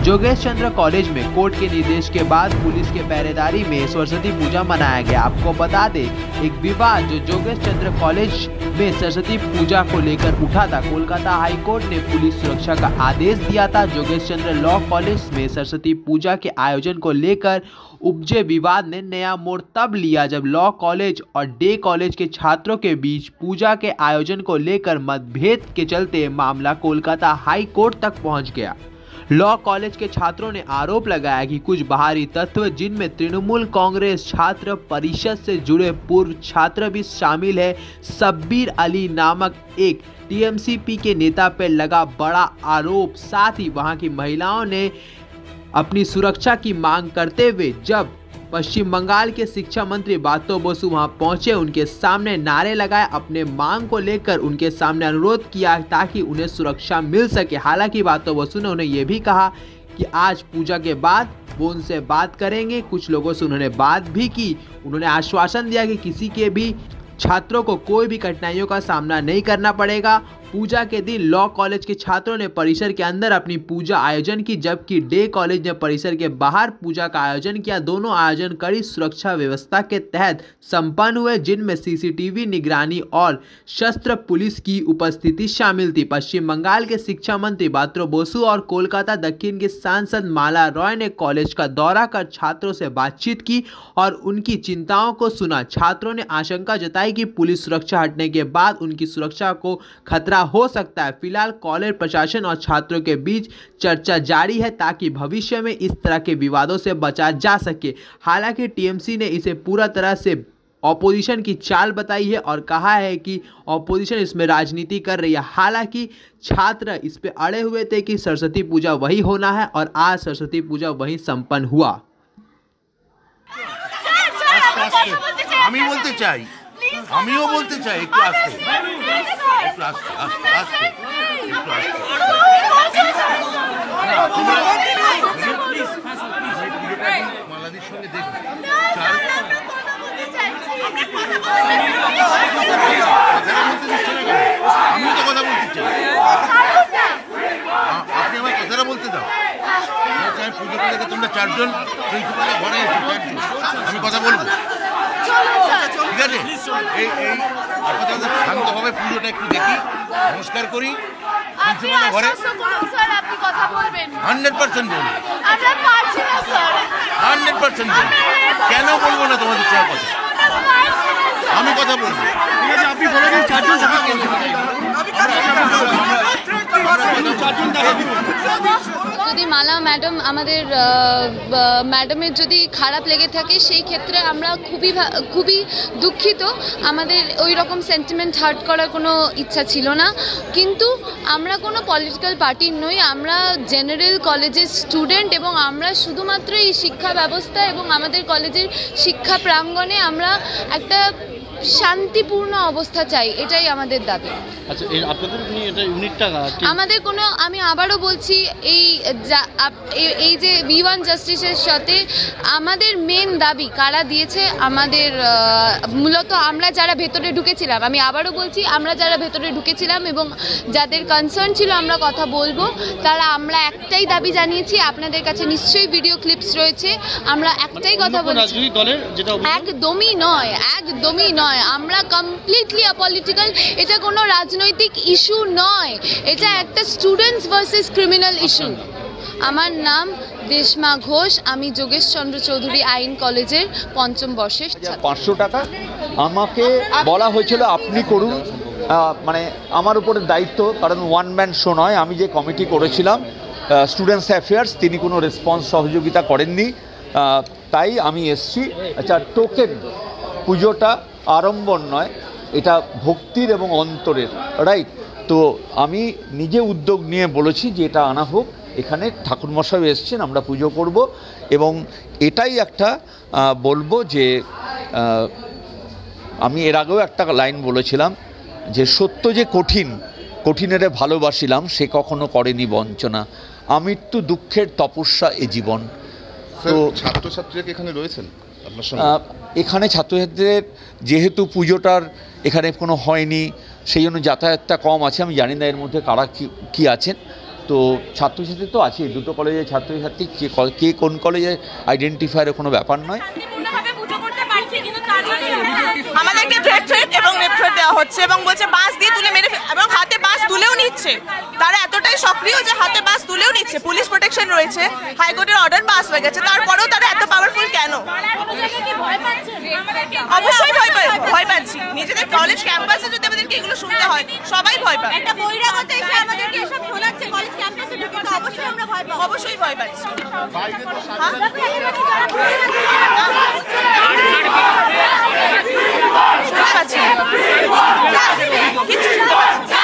जोगेश चंद्र college में court के निर्देश के बाद पुलिस के पहरेदारी में सरस्वती पूजा मनाया गया। आपको बता दें, एक विवाद जो जोगेश चंद्र कॉलेज में सरस्वती पूजा को लेकर उठा था। कोलकाता हाई कोर्ट ने पुलिस सुरक्षा का आदेश दिया था। जोगेश चंद्र लॉ कॉलेज में सरस्वती पूजा के आयोजन को लेकर उपजे विवाद ने नया मोड़ तब लिया जब लॉ कॉलेज और डे कॉलेज के छात्रों के बीच पूजा के आयोजन को लेकर मतभेद के चलते मामला कोलकाता हाई कोर्ट तक पहुंच गया। लॉ कॉलेज के छात्रों ने आरोप लगाया कि कुछ बाहरी तत्व, जिनमें तृणमूल कांग्रेस छात्र परिषद से जुड़े पूर्व छात्र भी शामिल है, शब्बीर अली नामक एक टीएमसीपी के नेता पर लगा बड़ा आरोप। साथ ही वहां की महिलाओं ने अपनी सुरक्षा की मांग करते हुए जब पश्चिम बंगाल के शिक्षा मंत्री बातो बसु वहां पहुंचे, उनके सामने नारे लगाए, अपने मांग को लेकर उनके सामने अनुरोध किया ताकि उन्हें सुरक्षा मिल सके। हालांकि बातो बसु ने उन्हें यह भी कहा कि आज पूजा के बाद वो उनसे बात करेंगे। कुछ लोगों से उन्होंने बात भी की। उन्होंने आश्वासन दिया कि किसी के भी छात्रों को कोई भी कठिनाइयों का सामना नहीं करना पड़ेगा। पूजा के दिन लॉ कॉलेज के छात्रों ने परिसर के अंदर अपनी पूजा आयोजन की, जबकि डे कॉलेज ने परिसर के बाहर पूजा का आयोजन किया। दोनों आयोजन कड़ी सुरक्षा व्यवस्था के तहत संपन्न हुए, जिनमें सीसीटीवी निगरानी और शस्त्र पुलिस की उपस्थिति शामिल थी। पश्चिम बंगाल के शिक्षा मंत्री बातो बसु और कोलकाता दक्षिण के सांसद माला रॉय ने कॉलेज का दौरा कर छात्रों से बातचीत की और उनकी चिंताओं को सुना। छात्रों ने आशंका जताई कि पुलिस सुरक्षा हटने के बाद उनकी सुरक्षा को खतरा हो सकता है। फिलहाल कॉलेज प्रशासन और छात्रों के बीच चर्चा जारी है ताकि भविष्य में इस तरह के विवादों से बचा जा सके। हालांकि टीएमसी ने इसे पूरा तरह से ऑपोजिशन की चाल बताई है और कहा है कि ऑपोजिशन इसमें राजनीति कर रही है। हालांकि छात्र इस पे अड़े हुए थे कि सरस्वती पूजा वही होना है और आज सरस्वती पूजा वही संपन्न हुआ। আমি বলতে চাই, আমিও বলতে চাই, একটু আস্তে একটু আস্তে আস্তে আস্তে একটু আস্তে মালাদির সঙ্গে দেখুন আমিও তো কথা বলতে চাই, আপনি আমার কথাটা বলতে দাও। পুজো করে তোমরা চারজন প্রিন্সিপালে ঘরে আমি কথা বলবো, ঠিক আছে? এই আপাতত শান্তভাবে পুজোটা একটু দেখি, নমস্কার করি। প্রিন্সিপালের ঘরে 100% বলবো, 100% বলবো। কেন বলবো না তোমাদের সঙ্গে কথা? আমি কথা বলবো। আপনি বলে দিন চারজন যদি মালা ম্যাডাম আমাদের ম্যাডামের যদি খারাপ লেগে থাকে সেই ক্ষেত্রে আমরা খুবই দুঃখিত। আমাদের ওই রকম সেন্টিমেন্ট হার্ট করার কোনো ইচ্ছা ছিল না, কিন্তু আমরা কোনো পলিটিক্যাল পার্টির নই। আমরা জেনারেল কলেজের স্টুডেন্ট এবং আমরা শুধুমাত্র এই শিক্ষা ব্যবস্থা এবং আমাদের কলেজের শিক্ষা প্রাঙ্গণে আমরা একটা শান্তিপূর্ণ অবস্থা চাই, এটাই আমাদের দাবি। আচ্ছা, আপনাদের এটা ইউনিটটা আমাদের কোনো, আমি আবারও বলছি, এই যে V1 জাস্টিসের সাথে আমাদের মেন দাবি কারা দিয়েছে, আমাদের মূলত আমরা যারা ভেতরে ঢুকেছিলাম, আমি আবারও বলছি, আমরা যারা ভেতরে ঢুকেছিলাম এবং যাদের কনসার্ন ছিল আমরা কথা বলবো, আমরা একটাই দাবি জানিয়েছি। আপনাদের কাছে নিশ্চয়ই ভিডিও ক্লিপস রয়েছে। আমরা একটাই কথা বলছি, একদমই নয়, একদমই নয়। আমরা কমপ্লিটলি অপলিটিক্যাল। এটা কোনো রাজনৈতিক ইস্যু নয়, এটা একটা স্টুডেন্টস ভার্সেস ক্রিমিনাল ইস্যু। আমার নাম দেশমা ঘোষ, আমি যোগেশ চন্দ্র চৌধুরী আইন কলেজের ৫ম বর্ষের ছাত্র। 500 টাকা আমাকে বলা হয়েছিল আপনি করুন, মানে আমার উপরে দায়িত্ব, কারণ ওয়ান ম্যান শো নয়। আমি যে কমিটি করেছিলাম স্টুডেন্টস অ্যাফেয়ার্স, তিনি কোনো রেসপন্স সহযোগিতা করেননি, তাই আমি এসছি। আচ্ছা, টোকেন পুজোটা আড়ম্বর নয়, এটা ভক্তির এবং অন্তরের, রাইট? তো আমি নিজে উদ্যোগ নিয়ে বলেছি যে এটা আনা হোক। এখানে ঠাকুরমশাই এসছেন, আমরা পুজো করব এবং এটাই একটা বলবো যে আমি এর আগেও একটা লাইন বলেছিলাম যে সত্য যে কঠিন, কঠিনেরে ভালোবাসিলাম, সে কখনো করেনি বঞ্চনা, আমৃত্যু দুঃখের তপস্যা এ জীবন। তো ছাত্রছাত্রীরা এখানে রয়েছেন আপনার সঙ্গে? এখানে ছাত্রছাত্রীদের যেহেতু পুজোটার এখানে কোনো হয়নি, সেই জন্য যাতায়াতটা কম আছে। আমি জানি না এর মধ্যে কারা কি আছেন, তো ছাত্রছাত্রী তো আছে, দুটো কলেজের ছাত্রছাত্রী, কে কোন কলেজে আইডেন্টিফায়ারের কোনো ব্যাপার নয়। আমাদেরকে থ্রেট এবং রেপ থ্রেট দেওয়া হচ্ছে এবং বলছে বাস দিয়ে তুলে মেরে এবং হাতে বাস তুলেও নিচ্ছে। তারা এতটাই সক্রিয় যে হাতে বাস তুলেও নিচ্ছে। পুলিশ প্রোটেকশন রয়েছে, হাইকোর্টের অর্ডার পাস হয়ে গেছে, তারপরেও তারা এত পাওয়ারফুল কেন? অবশ্যই ভয় পাচ্ছি। নিজেদের কলেজ ক্যাম্পাসে যদি আমাদেরকে এগুলো শুনতে হয়, সবাই ভয় পায়। একটা বহিরাগত এসে আমাদেরকে এসব শোনাচ্ছে কলেজ ক্যাম্পাসে, অবশ্যই আমরা ভয় পাবো। অবশ্যই ভয় পাচ্ছি। শুনতে পাচ্ছি না, কিছু শুনতে পাচ্ছি না।